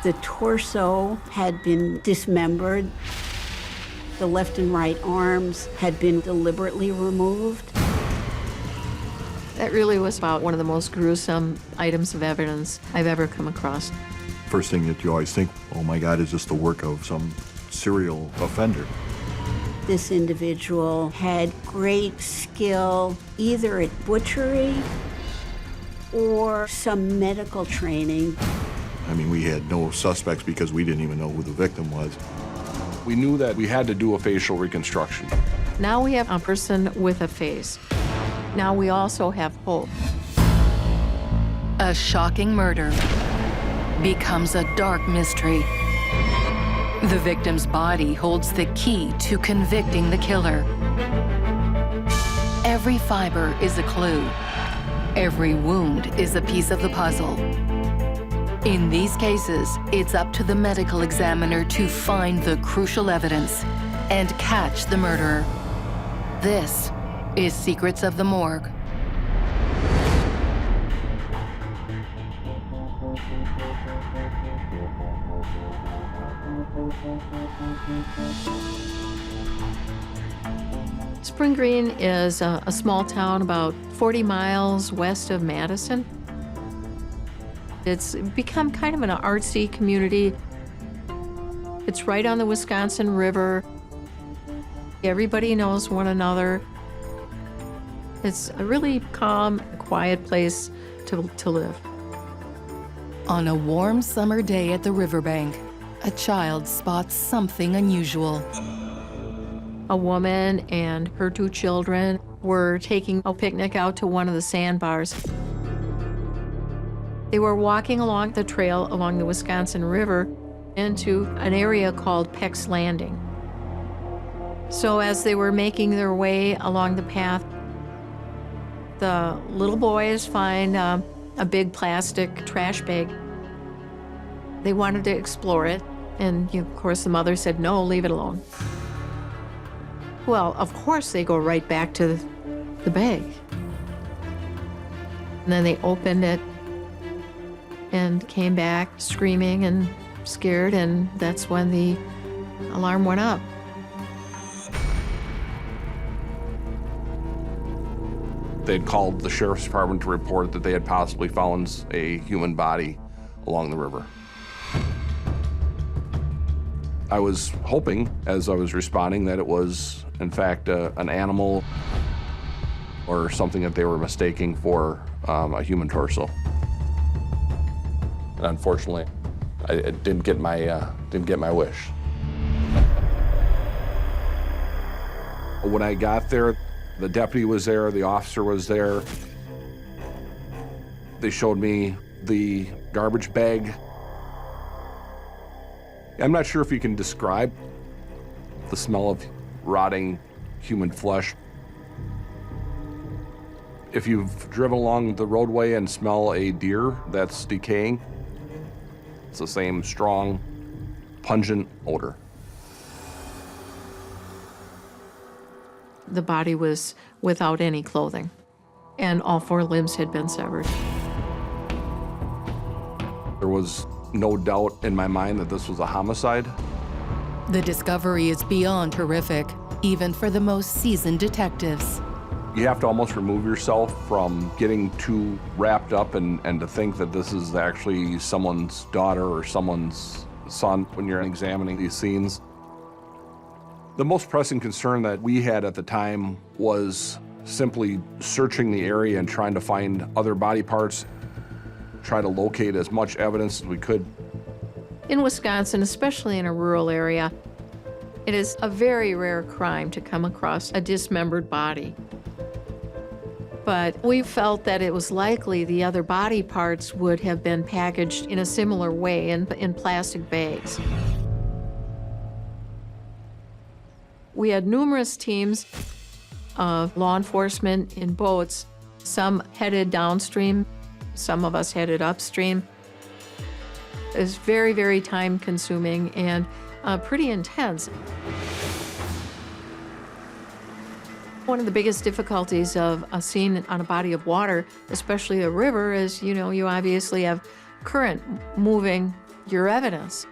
The torso had been dismembered. The left and right arms had been deliberately removed. That really was about one of the most gruesome items of evidence I've ever come across. First thing that you always think, oh my God, is this the work of some serial offender? This individual had great skill either at butchery or some medical training. I mean, we had no suspects because we didn't even know who the victim was. We knew that we had to do a facial reconstruction. Now we have a person with a face. Now we also have hope. A shocking murder becomes a dark mystery. The victim's body holds the key to convicting the killer. Every fiber is a clue. Every wound is a piece of the puzzle. In these cases, it's up to the medical examiner to find the crucial evidence and catch the murderer. This is Secrets of the Morgue. Spring Green is a small town about 40 miles west of Madison. It's become kind of an artsy community. It's right on the Wisconsin River. Everybody knows one another. It's a really calm, quiet place to live. On a warm summer day at the riverbank, a child spots something unusual. A woman and her 2 children were taking a picnic out to one of the sandbars. They were walking along the trail along the Wisconsin River into an area called Peck's Landing. So as they were making their way along the path, the little boys find a big plastic trash bag. They wanted to explore it, and of course the mother said, no, leave it alone. Well, of course they go right back to the bag. And then they opened it and came back screaming and scared, and that's when the alarm went up. They'd called the sheriff's department to report that they had possibly found a human body along the river. I was hoping, as I was responding, that it was, in fact, an animal or something that they were mistaking for a human torso. And unfortunately, I didn't get my wish. When I got there, the deputy was there, the officer was there. They showed me the garbage bag. I'm not sure if you can describe the smell of rotting human flesh. If you've driven along the roadway and smell a deer that's decaying, it's the same strong, pungent odor. The body was without any clothing, and all 4 limbs had been severed. There was no doubt in my mind that this was a homicide. The discovery is beyond horrific, even for the most seasoned detectives. You have to almost remove yourself from getting too wrapped up and to think that this is actually someone's daughter or someone's son when you're examining these scenes. The most pressing concern that we had at the time was simply searching the area and trying to find other body parts, try to locate as much evidence as we could. In Wisconsin, especially in a rural area, it is a very rare crime to come across a dismembered body. But we felt that it was likely the other body parts would have been packaged in a similar way in plastic bags. We had numerous teams of law enforcement in boats. Some headed downstream, some of us headed upstream. It was very, very time-consuming and pretty intense. One of the biggest difficulties of a scene on a body of water, especially a river, is, you obviously have current moving your evidence.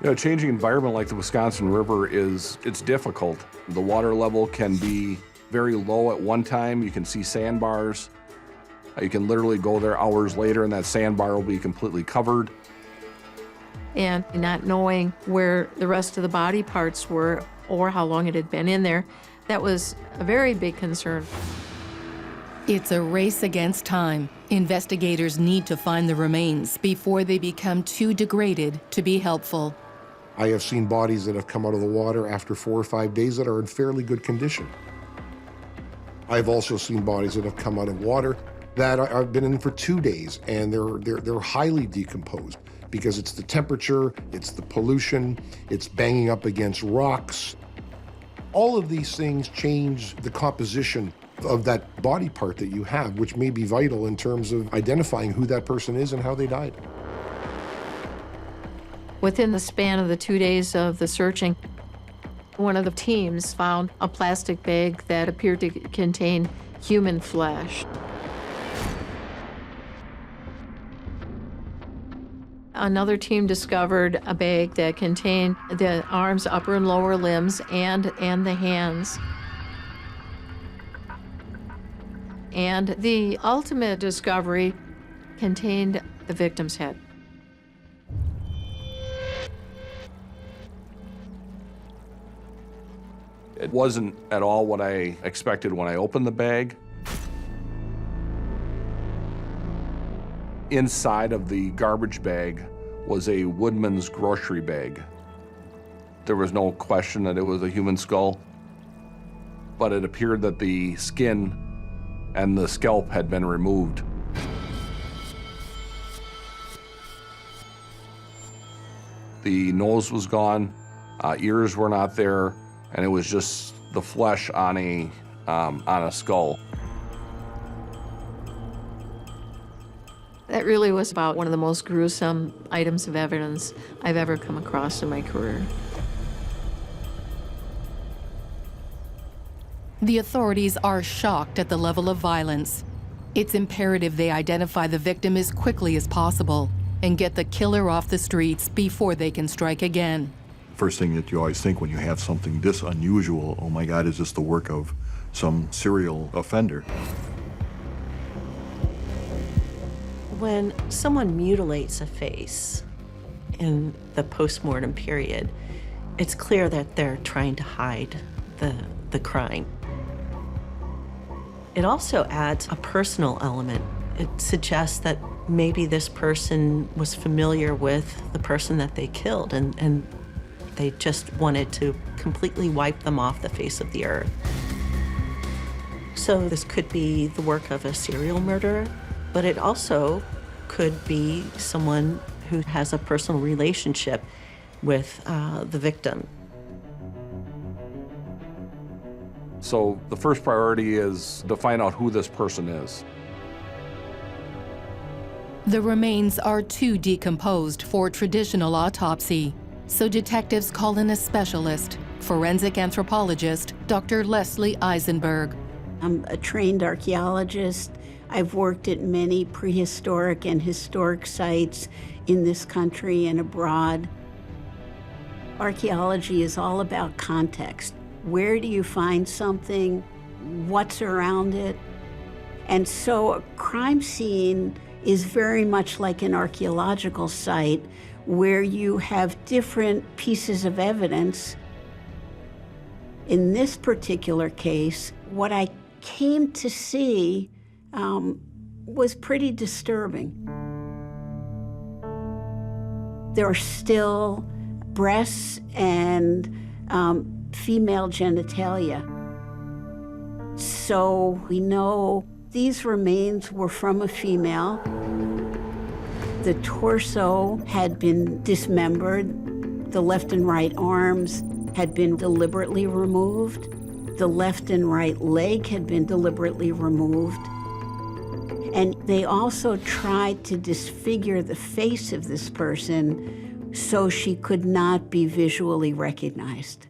You know, a changing environment like the Wisconsin River it's difficult. The water level can be very low at one time. You can see sandbars. You can literally go there hours later and that sandbar will be completely covered. And not knowing where the rest of the body parts were or how long it had been in there, that was a very big concern. It's a race against time. Investigators need to find the remains before they become too degraded to be helpful. I have seen bodies that have come out of the water after 4 or 5 days that are in fairly good condition. I've also seen bodies that have come out of water that I've been in for 2 days, and they're highly decomposed because it's the temperature, it's the pollution, it's banging up against rocks. All of these things change the composition of that body part that you have, which may be vital in terms of identifying who that person is and how they died. Within the span of the 2 days of the searching, one of the teams found a plastic bag that appeared to contain human flesh. Another team discovered a bag that contained the arms, upper and lower limbs, and the hands. And the ultimate discovery contained the victim's head. It wasn't at all what I expected when I opened the bag. Inside of the garbage bag was a woodman's grocery bag. There was no question that it was a human skull, but it appeared that the skin and the scalp had been removed. The nose was gone, ears were not there, and it was just the flesh on a skull. That really was about one of the most gruesome items of evidence I've ever come across in my career. The authorities are shocked at the level of violence. It's imperative they identify the victim as quickly as possible and get the killer off the streets before they can strike again. First thing that you always think when you have something this unusual, oh my God, is this the work of some serial offender? When someone mutilates a face in the postmortem period, it's clear that they're trying to hide the crime. It also adds a personal element. It suggests that maybe this person was familiar with the person that they killed and they just wanted to completely wipe them off the face of the earth. So this could be the work of a serial murderer, but it also could be someone who has a personal relationship with the victim. So the first priority is to find out who this person is. The remains are too decomposed for traditional autopsy, so detectives call in a specialist, forensic anthropologist, Dr. Leslie Eisenberg. I'm a trained archaeologist. I've worked at many prehistoric and historic sites in this country and abroad. Archaeology is all about context. Where do you find something? What's around it? And so a crime scene is very much like an archaeological site where you have different pieces of evidence. In this particular case, what I came to see was pretty disturbing. There are still breasts and female genitalia. So we know these remains were from a female. The torso had been dismembered. The left and right arms had been deliberately removed. The left and right leg had been deliberately removed. And they also tried to disfigure the face of this person so she could not be visually recognized.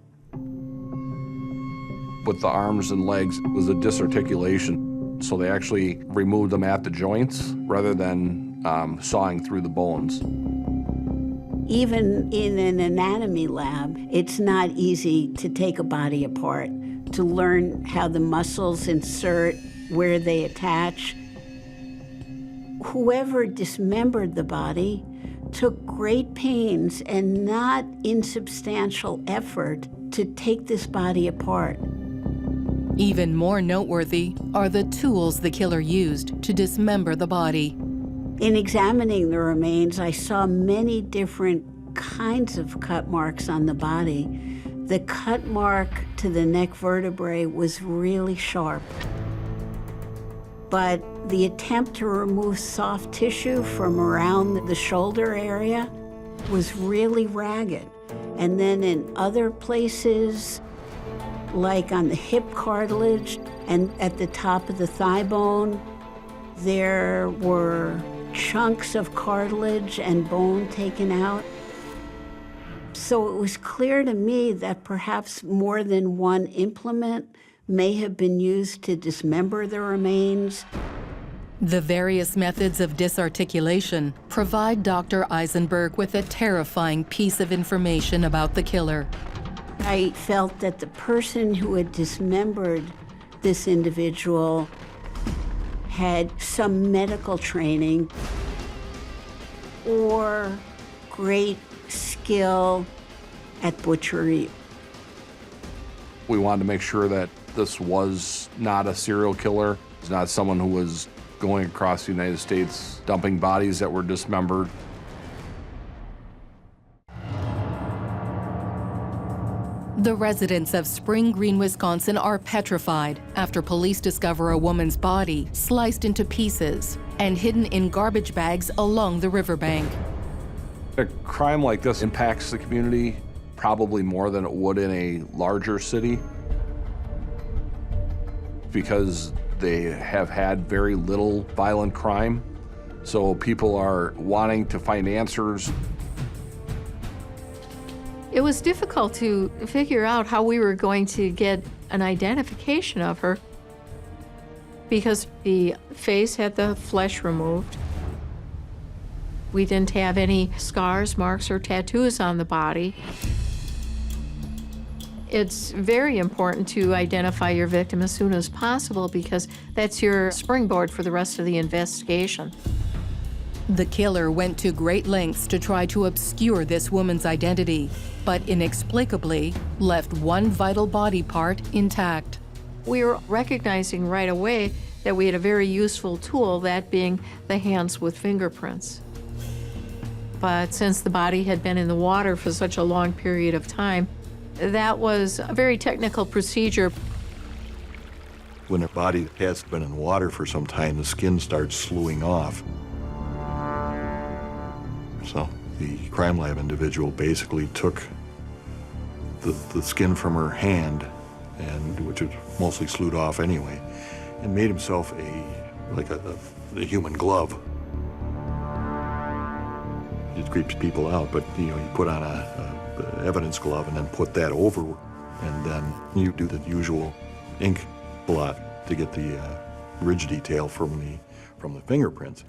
With the arms and legs, it was a disarticulation. So they actually removed them at the joints rather than sawing through the bones. Even in an anatomy lab, it's not easy to take a body apart, to learn how the muscles insert, where they attach. Whoever dismembered the body took great pains and not insubstantial effort to take this body apart. Even more noteworthy are the tools the killer used to dismember the body. In examining the remains, I saw many different kinds of cut marks on the body. The cut mark to the neck vertebrae was really sharp. But the attempt to remove soft tissue from around the shoulder area was really ragged. And then in other places, like on the hip cartilage and at the top of the thigh bone, there were chunks of cartilage and bone taken out. So it was clear to me that perhaps more than one implement may have been used to dismember the remains. The various methods of disarticulation provide Dr. Eisenberg with a terrifying piece of information about the killer. I felt that the person who had dismembered this individual had some medical training or great skill at butchery. We wanted to make sure that this was not a serial killer. It's not someone who was going across the United States dumping bodies that were dismembered. The residents of Spring Green, Wisconsin are petrified after police discover a woman's body sliced into pieces and hidden in garbage bags along the riverbank. A crime like this impacts the community probably more than it would in a larger city because they have had very little violent crime. So people are wanting to find answers. It was difficult to figure out how we were going to get an identification of her because the face had the flesh removed. We didn't have any scars, marks, or tattoos on the body. It's very important to identify your victim as soon as possible because that's your springboard for the rest of the investigation. The killer went to great lengths to try to obscure this woman's identity, but inexplicably left one vital body part intact. We were recognizing right away that we had a very useful tool, that being the hands with fingerprints. But since the body had been in the water for such a long period of time, that was a very technical procedure. When a body has been in water for some time, the skin starts slewing off. So the crime lab individual basically took the skin from her hand, and which was mostly slewed off anyway, and made himself a human glove. It creeps people out, but you put on a evidence glove and then put that over, and then you do the usual ink blot to get the ridge detail from the fingerprints.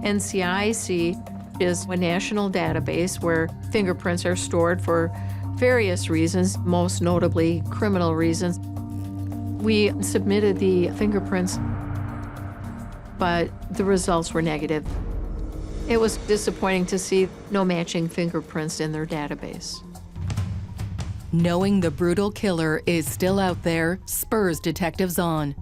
NCIC is a national database where fingerprints are stored for various reasons, most notably criminal reasons. We submitted the fingerprints, but the results were negative. It was disappointing to see no matching fingerprints in their database. Knowing the brutal killer is still out there spurs detectives on.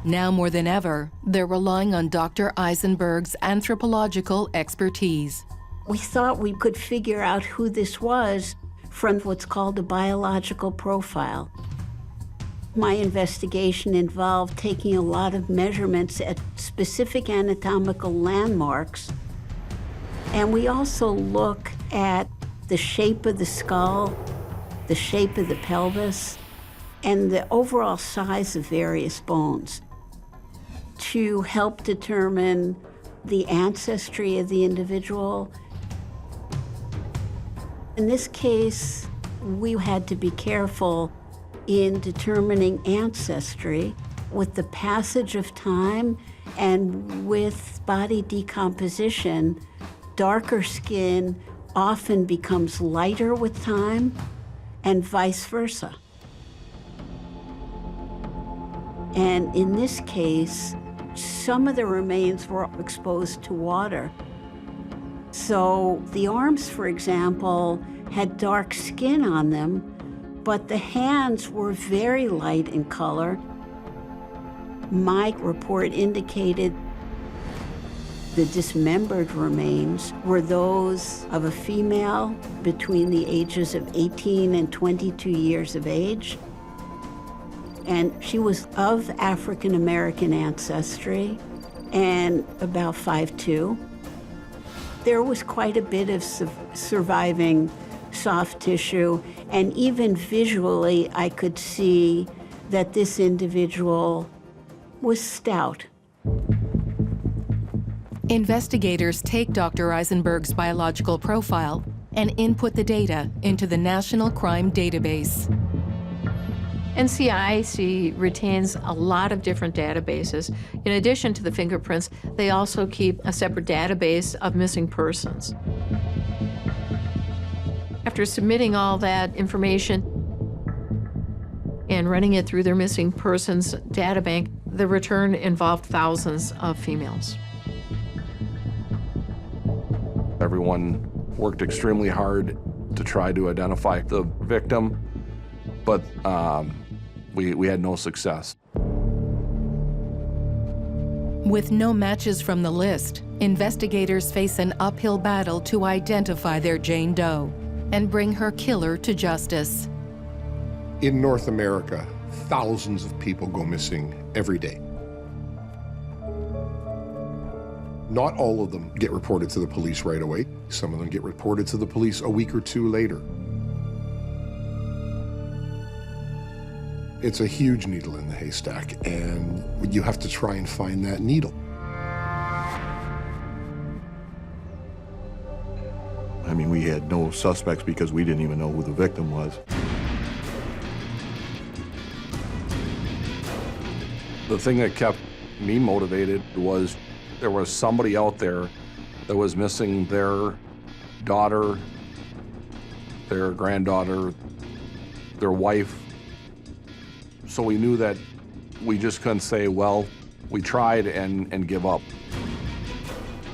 Now more than ever, they're relying on Dr. Eisenberg's anthropological expertise. We thought we could figure out who this was from what's called a biological profile. My investigation involved taking a lot of measurements at specific anatomical landmarks. And we also look at the shape of the skull, the shape of the pelvis, and the overall size of various bones to help determine the ancestry of the individual. In this case, we had to be careful in determining ancestry With the passage of time and with body decomposition, darker skin often becomes lighter with time and vice versa. And in this case, some of the remains were exposed to water. So the arms, for example, had dark skin on them, but the hands were very light in color. My report indicated the dismembered remains were those of a female between the ages of 18 and 22 years of age. And she was of African-American ancestry and about 5'2". There was quite a bit of surviving soft tissue, and even visually, I could see that this individual was stout. Investigators take Dr. Eisenberg's biological profile and input the data into the National Crime Database. NCIC retains a lot of different databases. In addition to the fingerprints, they also keep a separate database of missing persons. After submitting all that information and running it through their missing persons databank, the return involved thousands of females. Everyone worked extremely hard to try to identify the victim, but we had no success. With no matches from the list, investigators face an uphill battle to identify their Jane Doe and bring her killer to justice. In North America, thousands of people go missing every day. Not all of them get reported to the police right away. Some of them get reported to the police a week or two later. It's a huge needle in the haystack, and you have to try and find that needle. I mean, we had no suspects because we didn't even know who the victim was. The thing that kept me motivated was there was somebody out there that was missing their daughter, their granddaughter, their wife. So we knew that we just couldn't say, well, we tried and give up.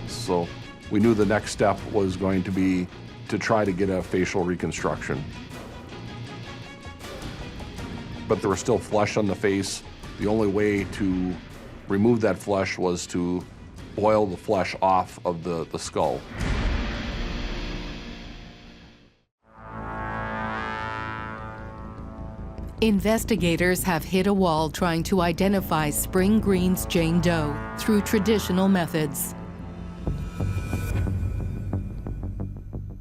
So we knew the next step was going to be to try to get a facial reconstruction. But there was still flesh on the face. The only way to remove that flesh was to boil the flesh off of the skull. Investigators have hit a wall trying to identify Spring Green's Jane Doe through traditional methods.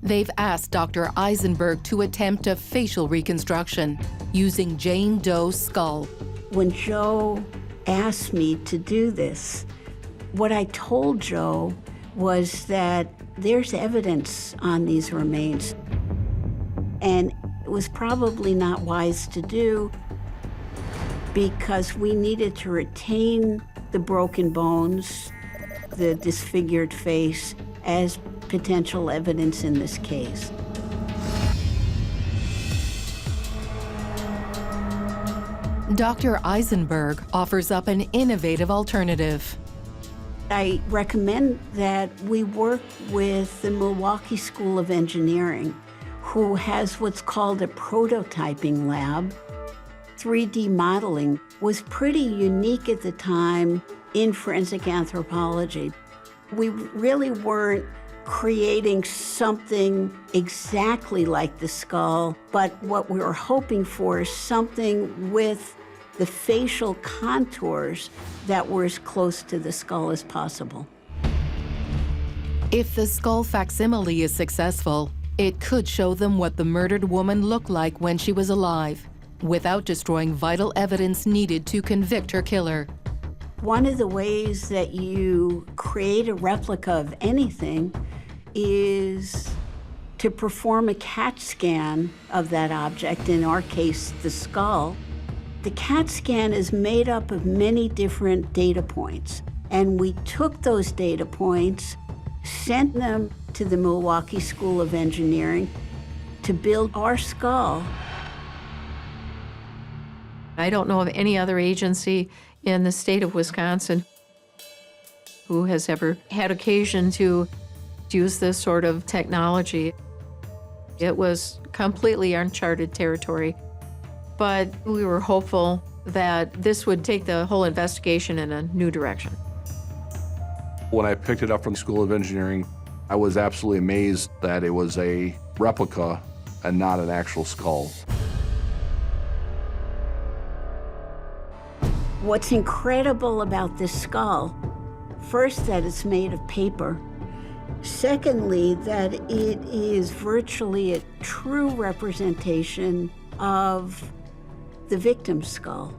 They've asked Dr. Eisenberg to attempt a facial reconstruction using Jane Doe's skull. When Joe asked me to do this, what I told Joe was that there's evidence on these remains, and it was probably not wise to do because we needed to retain the broken bones, the disfigured face, as potential evidence in this case. Dr. Eisenberg offers up an innovative alternative. I recommend that we work with the Milwaukee School of Engineering, who has what's called a prototyping lab. 3D modeling was pretty unique at the time in forensic anthropology. We really weren't creating something exactly like the skull, but what we were hoping for is something with the facial contours that were as close to the skull as possible. If the skull facsimile is successful, it could show them what the murdered woman looked like when she was alive, without destroying vital evidence needed to convict her killer. One of the ways that you create a replica of anything is to perform a CAT scan of that object, in our case, the skull, The CAT scan is made up of many different data points, and we took those data points, sent them to the Milwaukee School of Engineering to build our skull. I don't know of any other agency in the state of Wisconsin who has ever had occasion to use this sort of technology. It was completely uncharted territory, but we were hopeful that this would take the whole investigation in a new direction. When I picked it up from the School of Engineering, I was absolutely amazed that it was a replica and not an actual skull. What's incredible about this skull, first, that it's made of paper. Secondly, that it is virtually a true representation of the victim's skull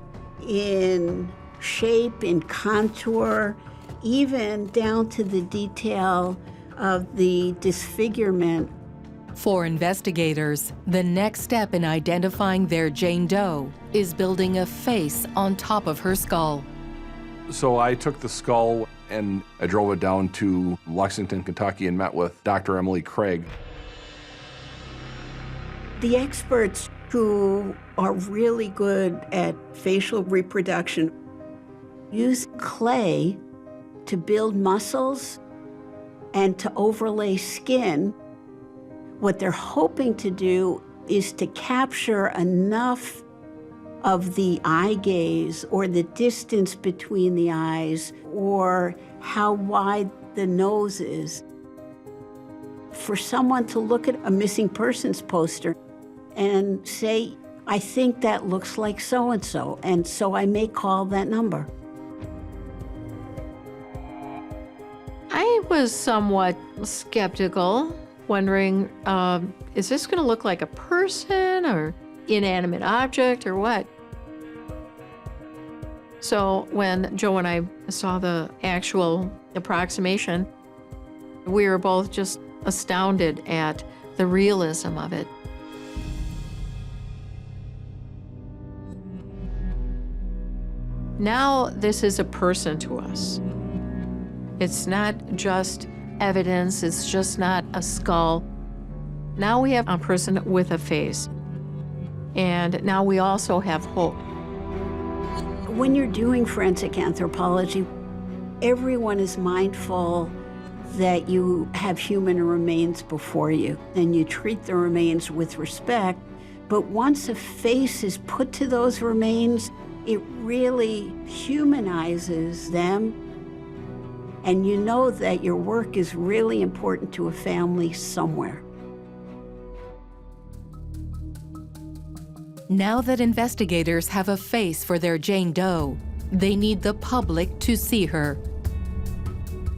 in shape, in contour, even down to the detail of the disfigurement. For investigators, the next step in identifying their Jane Doe is building a face on top of her skull. So I took the skull and I drove it down to Lexington, Kentucky, and met with Dr. Emily Craig. The experts who are really good at facial reproduction use clay to build muscles and to overlay skin. What they're hoping to do is to capture enough of the eye gaze or the distance between the eyes or how wide the nose is. For someone to look at a missing persons poster and say, I think that looks like so-and-so, and so I may call that number. I was somewhat skeptical, wondering, is this going to look like a person or inanimate object or what? So when Joe and I saw the actual approximation, we were both just astounded at the realism of it. Now this is a person to us. It's not just evidence, it's just not a skull. Now we have a person with a face. And now we also have hope. When you're doing forensic anthropology, everyone is mindful that you have human remains before you, and you treat the remains with respect. But once a face is put to those remains, it really humanizes them. And you know that your work is really important to a family somewhere. Now that investigators have a face for their Jane Doe, they need the public to see her.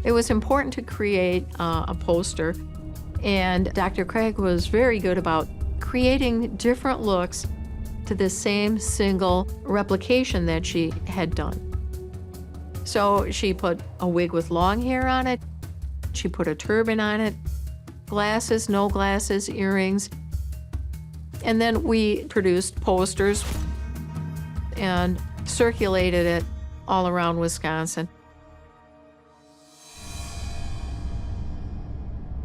It was important to create a poster, and Dr. Craig was very good about creating different looks to the same single replication that she had done. So she put a wig with long hair on it, she put a turban on it, glasses, no glasses, earrings, and then we produced posters and circulated it all around Wisconsin.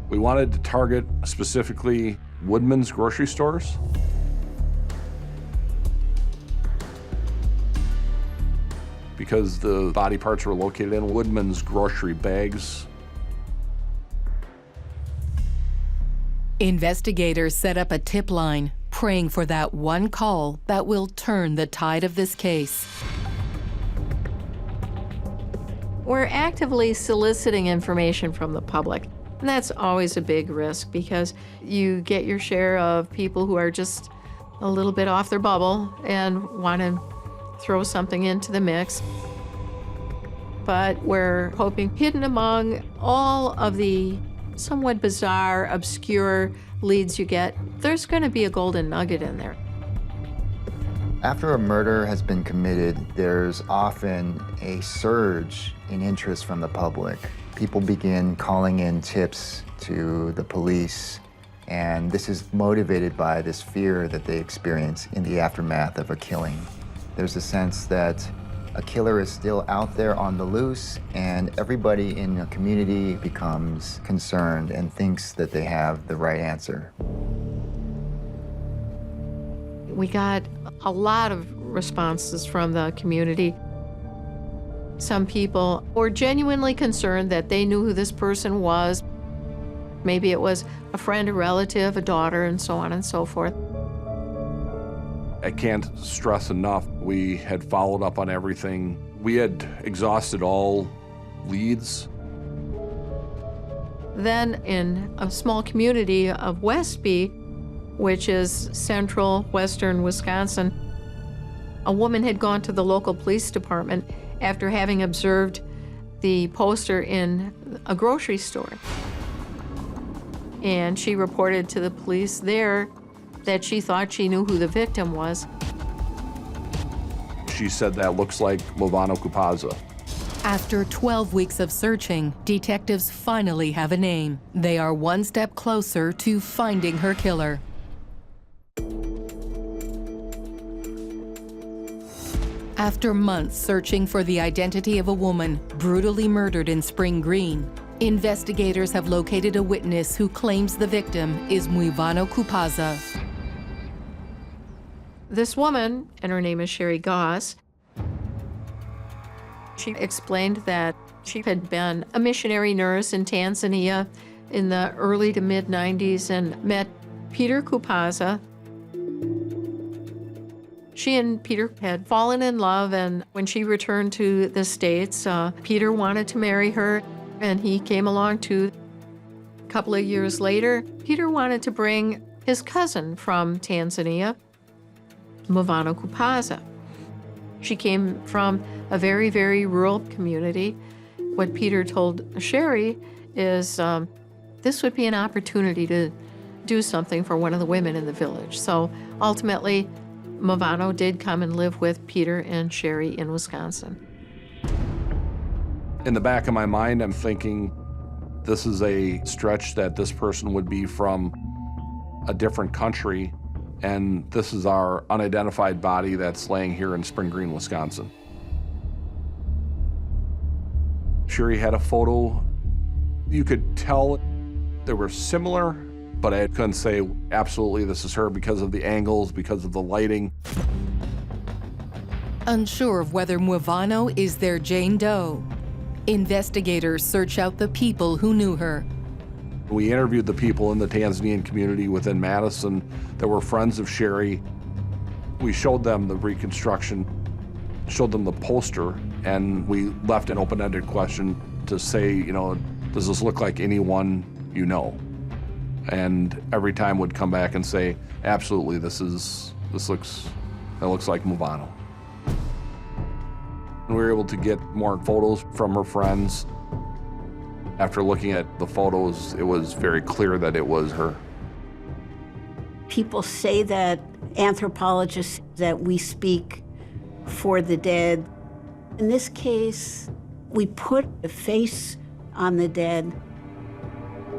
We wanted to target specifically Woodman's grocery stores. Because the body parts were located in Woodman's grocery bags. Investigators set up a tip line, praying for that one call that will turn the tide of this case. We're actively soliciting information from the public. And that's always a big risk because you get your share of people who are just a little bit off their bubble and want to throw something into the mix. But we're hoping hidden among all of the somewhat bizarre, obscure leads you get, there's going to be a golden nugget in there. After a murder has been committed, there's often a surge in interest from the public. People begin calling in tips to the police, and this is motivated by this fear that they experience in the aftermath of a killing. There's a sense that a killer is still out there on the loose, and everybody in the community becomes concerned and thinks that they have the right answer. We got a lot of responses from the community. Some people were genuinely concerned that they knew who this person was. Maybe it was a friend, a relative, a daughter, and so on and so forth. I can't stress enough, we had followed up on everything. We had exhausted all leads. Then in a small community of Westby, which is central western Wisconsin, a woman had gone to the local police department after having observed the poster in a grocery store. And she reported to the police there that she thought she knew who the victim was. She said that looks like Milano Kaza. After 12 weeks of searching, detectives finally have a name. They are one step closer to finding her killer. After months searching for the identity of a woman brutally murdered in Spring Green, investigators have located a witness who claims the victim is Milano Kaza. This woman, and her name is Sherry Goss, she explained that she had been a missionary nurse in Tanzania in the early to mid-90s and met Peter Kaza. She and Peter had fallen in love, and when she returned to the States, Peter wanted to marry her, and he came along too. A couple of years later, Peter wanted to bring his cousin from Tanzania, Milano Kaza. She came from a very, very rural community. What Peter told Sherry is this would be an opportunity to do something for one of the women in the village. So ultimately, Milano did come and live with Peter and Sherry in Wisconsin. In the back of my mind, I'm thinking this is a stretch that this person would be from a different country, and this is our unidentified body that's laying here in Spring Green, Wisconsin. Sherry had a photo. You could tell they were similar, but I couldn't say absolutely this is her because of the angles, because of the lighting. Unsure of whether Milano is their Jane Doe, investigators search out the people who knew her. We interviewed the people in the Tanzanian community within Madison that were friends of Sherry. We showed them the reconstruction, showed them the poster, and we left an open-ended question to say, you know, does this look like anyone you know? And every time would come back and say, absolutely, that looks like Milano. And we were able to get more photos from her friends. After looking at the photos, it was very clear that it was her. People say that anthropologists, that we speak for the dead. In this case, we put a face on the dead.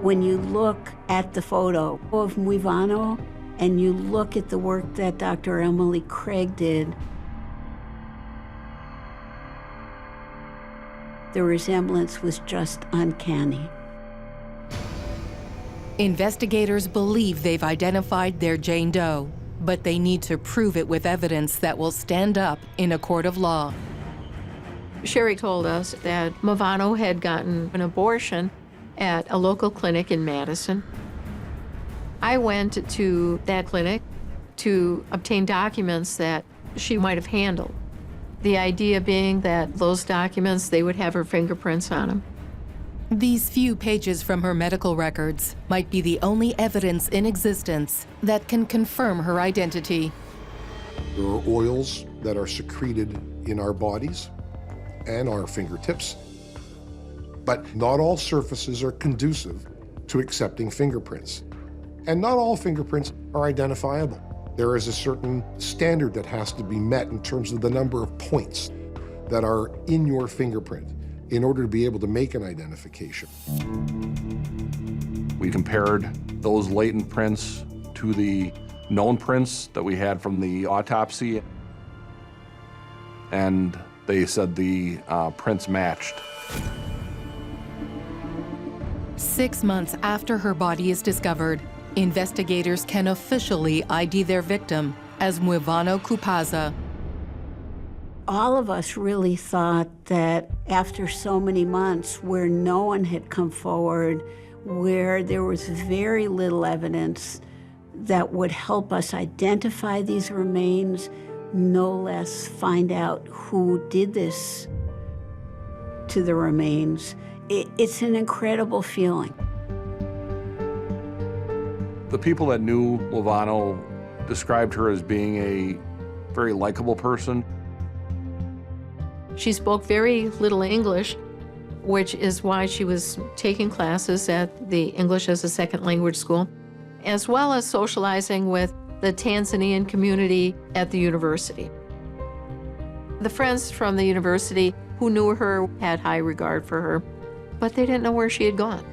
When you look at the photo of Milano and you look at the work that Dr. Emily Craig did, the resemblance was just uncanny. Investigators believe they've identified their Jane Doe, but they need to prove it with evidence that will stand up in a court of law. Sherry told us that Milano had gotten an abortion at a local clinic in Madison. I went to that clinic to obtain documents that she might have handled. The idea being that those documents, they would have her fingerprints on them. These few pages from her medical records might be the only evidence in existence that can confirm her identity. There are oils that are secreted in our bodies and our fingertips, but not all surfaces are conducive to accepting fingerprints. And not all fingerprints are identifiable. There is a certain standard that has to be met in terms of the number of points that are in your fingerprint in order to be able to make an identification. We compared those latent prints to the known prints that we had from the autopsy. and they said the prints matched. 6 months after her body is discovered, investigators can officially ID their victim as Milano Kaza. All of us really thought that after so many months where no one had come forward, where there was very little evidence that would help us identify these remains, no less find out who did this to the remains. It's an incredible feeling. The people that knew Milano described her as being a very likable person. She spoke very little English, which is why she was taking classes at the English as a Second Language school, as well as socializing with the Tanzanian community at the university. The friends from the university who knew her had high regard for her, but they didn't know where she had gone.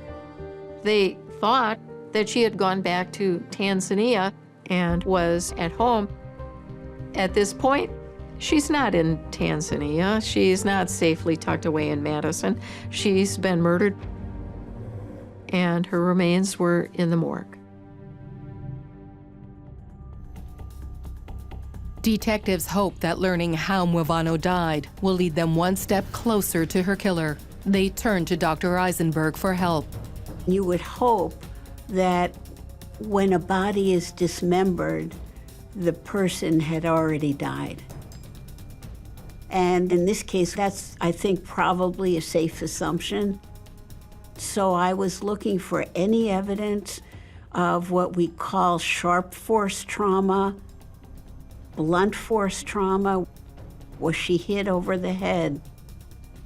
They thought that she had gone back to Tanzania and was at home. At this point, she's not in Tanzania. She's not safely tucked away in Madison. She's been murdered, and her remains were in the morgue. Detectives hope that learning how Milano died will lead them one step closer to her killer. They turn to Dr. Eisenberg for help. You would hope that when a body is dismembered, the person had already died. And in this case, that's, I think, probably a safe assumption. So I was looking for any evidence of what we call sharp force trauma, blunt force trauma. Was she hit over the head?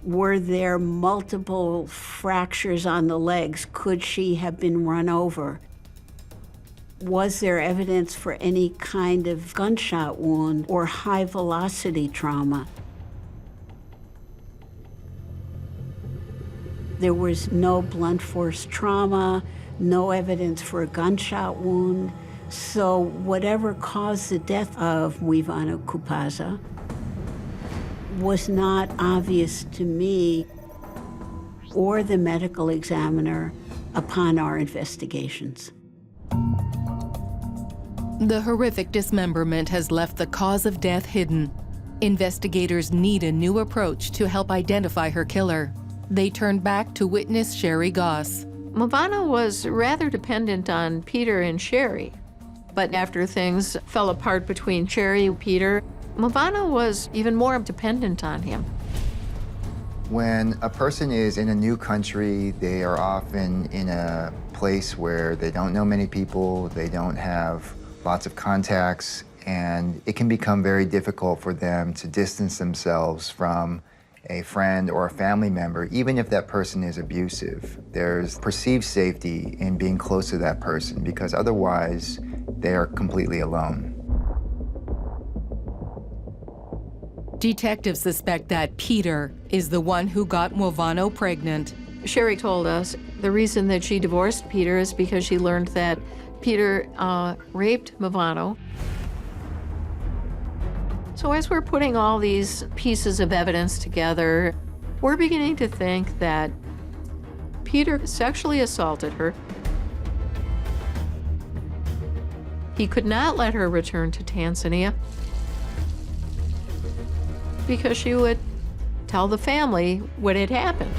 Were there multiple fractures on the legs? Could she have been run over? Was there evidence for any kind of gunshot wound or high velocity trauma? There was no blunt force trauma, no evidence for a gunshot wound. So whatever caused the death of Milano Kaza was not obvious to me or the medical examiner upon our investigations. The horrific dismemberment has left the cause of death hidden. Investigators need a new approach to help identify her killer. They turn back to witness Sherry Goss. Milano was rather dependent on Peter and Sherry, but after things fell apart between Sherry and Peter, Milano was even more dependent on him. When a person is in a new country, they are often in a place where they don't know many people, they don't have lots of contacts, and it can become very difficult for them to distance themselves from a friend or a family member, even if that person is abusive. There's perceived safety in being close to that person because otherwise they are completely alone. Detectives suspect that Peter is the one who got Milano pregnant. Sherry told us the reason that she divorced Peter is because she learned that Peter raped Milano. So as we're putting all these pieces of evidence together, we're beginning to think that Peter sexually assaulted her. He could not let her return to Tanzania because she would tell the family what had happened.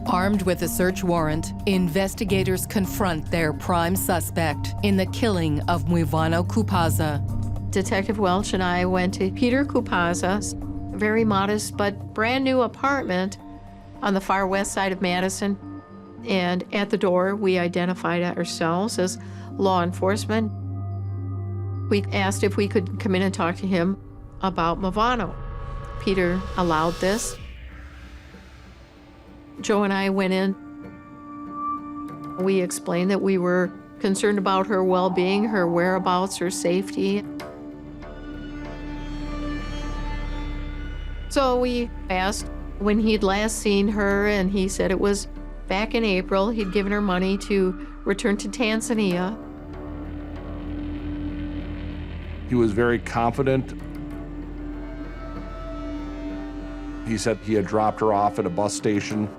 Armed with a search warrant, investigators confront their prime suspect in the killing of Milano Kaza. Detective Welch and I went to Peter Kaza's very modest but brand new apartment on the far west side of Madison. And at the door, we identified ourselves as law enforcement. We asked if we could come in and talk to him about Milano. Peter allowed this. Joe and I went in. We explained that we were concerned about her well-being, her whereabouts, her safety. So we asked when he'd last seen her, and he said it was back in April. He'd given her money to return to Tanzania. He was very confident. He said he had dropped her off at a bus station.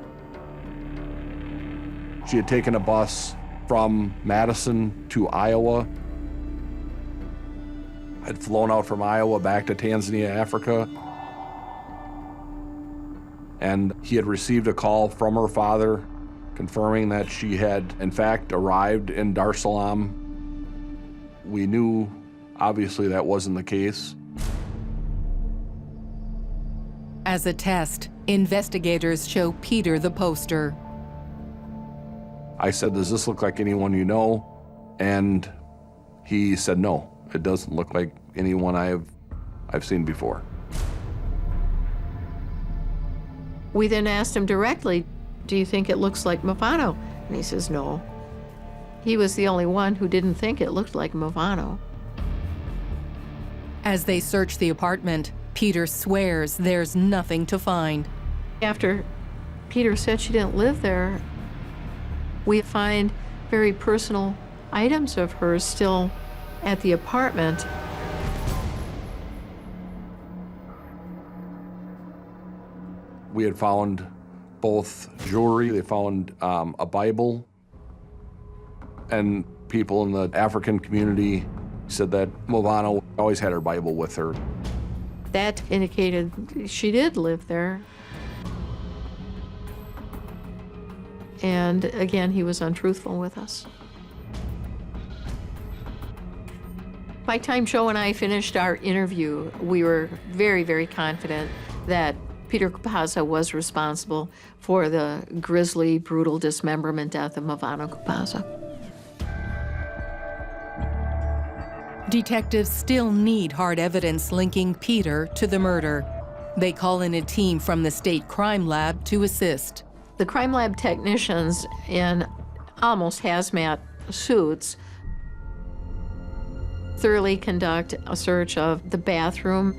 She had taken a bus from Madison to Iowa, had flown out from Iowa back to Tanzania, Africa, and he had received a call from her father confirming that she had, in fact, arrived in Dar es Salaam. We knew, obviously, that wasn't the case. As a test, investigators show Peter the poster. I said, "Does this look like anyone you know?" And he said, "No, it doesn't look like anyone I've seen before." We then asked him directly, "Do you think it looks like Movano?" And he says, "No." He was the only one who didn't think it looked like Movano. As they search the apartment, Peter swears there's nothing to find. After Peter said she didn't live there, we find very personal items of hers still at the apartment. We had found both jewelry, they found a Bible, and people in the African community said that Movano always had her Bible with her. That indicated she did live there. And again, he was untruthful with us. By the time Joe and I finished our interview, we were very, very confident that Peter Kaza was responsible for the grisly, brutal dismemberment death of Milano Kaza. Detectives still need hard evidence linking Peter to the murder. They call in a team from the state crime lab to assist. The crime lab technicians in almost hazmat suits thoroughly conduct a search of the bathroom,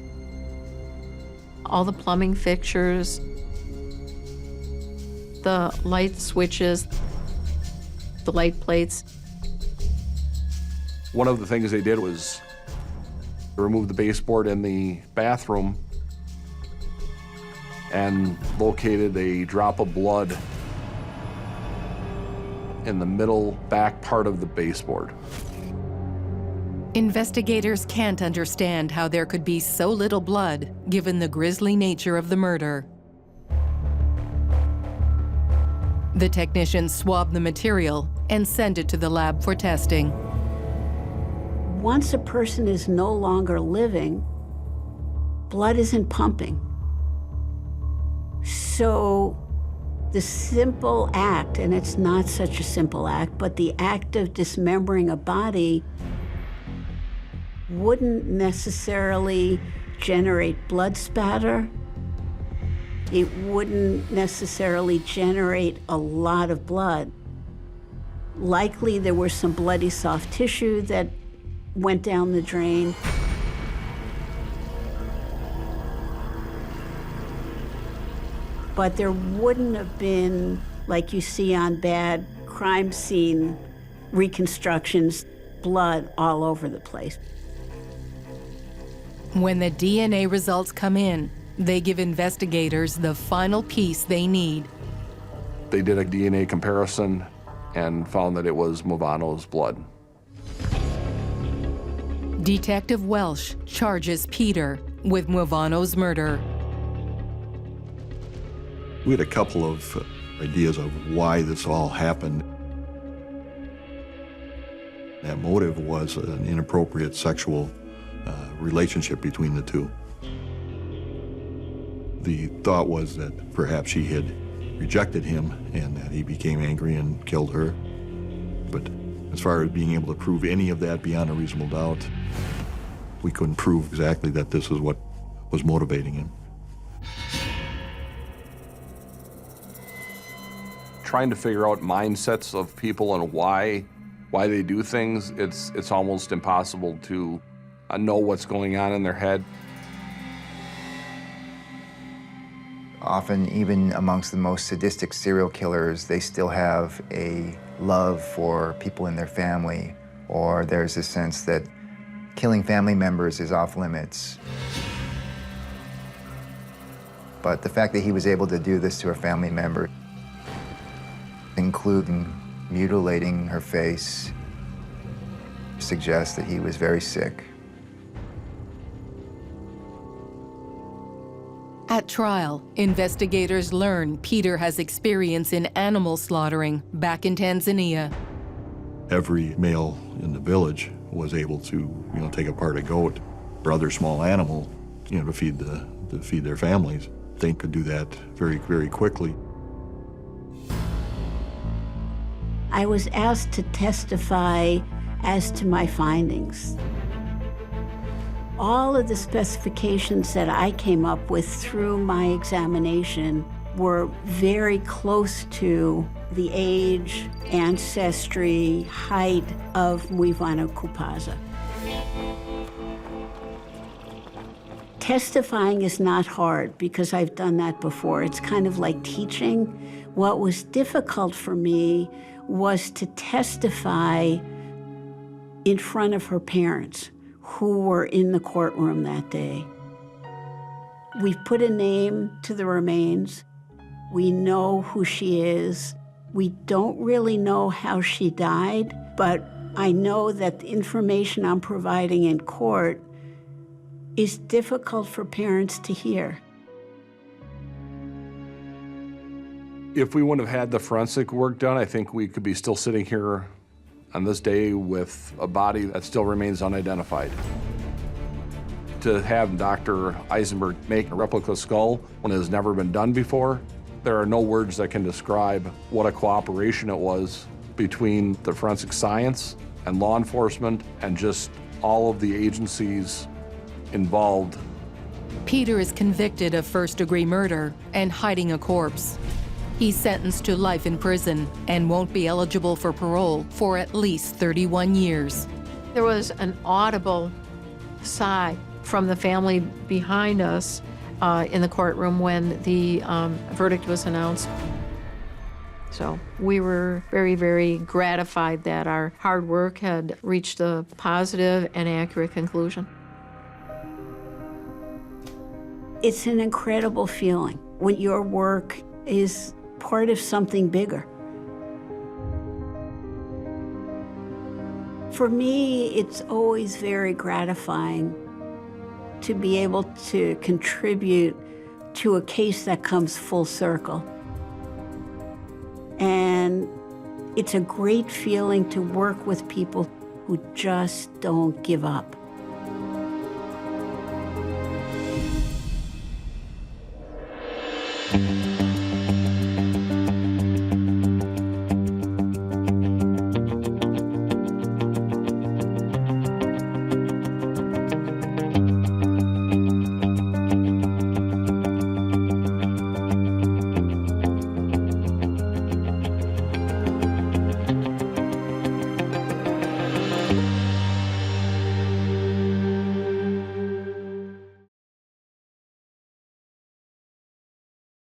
all the plumbing fixtures, the light switches, the light plates. One of the things they did was remove the baseboard in the bathroom and located a drop of blood in the middle back part of the baseboard. Investigators can't understand how there could be so little blood, given the grisly nature of the murder. The technicians swab the material and send it to the lab for testing. Once a person is no longer living, blood isn't pumping. So the simple act, and it's not such a simple act, but the act of dismembering a body wouldn't necessarily generate blood spatter. It wouldn't necessarily generate a lot of blood. Likely there was some bloody soft tissue that went down the drain. But there wouldn't have been, like you see on bad crime scene reconstructions, blood all over the place. When the DNA results come in, they give investigators the final piece they need. They did a DNA comparison and found that it was Movano's blood. Detective Welsh charges Peter with Movano's murder. We had a couple of ideas of why this all happened. That motive was an inappropriate sexual relationship between the two. The thought was that perhaps she had rejected him and that he became angry and killed her. But as far as being able to prove any of that beyond a reasonable doubt, we couldn't prove exactly that this is what was motivating him. Trying to figure out mindsets of people and why they do things, it's almost impossible to know what's going on in their head. Often, even amongst the most sadistic serial killers, they still have a love for people in their family, or there's a sense that killing family members is off limits. But the fact that he was able to do this to a family member, including mutilating her face, suggests that he was very sick. At trial, investigators learn Peter has experience in animal slaughtering back in Tanzania. Every male in the village was able to, take apart a goat or other small animal, to feed their families. They could do that very, very quickly. I was asked to testify as to my findings. All of the specifications that I came up with through my examination were very close to the age, ancestry, height of Milano Kaza. Testifying is not hard because I've done that before. It's kind of like teaching. What was difficult for me was to testify in front of her parents who were in the courtroom that day. We've put a name to the remains. We know who she is. We don't really know how she died, but I know that the information I'm providing in court is difficult for parents to hear. If we wouldn't have had the forensic work done, I think we could be still sitting here on this day with a body that still remains unidentified. To have Dr. Eisenberg make a replica skull when it has never been done before, there are no words that can describe what a cooperation it was between the forensic science and law enforcement and just all of the agencies involved. Peter is convicted of first-degree murder and hiding a corpse. He's sentenced to life in prison and won't be eligible for parole for at least 31 years. There was an audible sigh from the family behind us in the courtroom when the verdict was announced. So we were very, very gratified that our hard work had reached a positive and accurate conclusion. It's an incredible feeling when your work is part of something bigger. For me, it's always very gratifying to be able to contribute to a case that comes full circle. And it's a great feeling to work with people who just don't give up.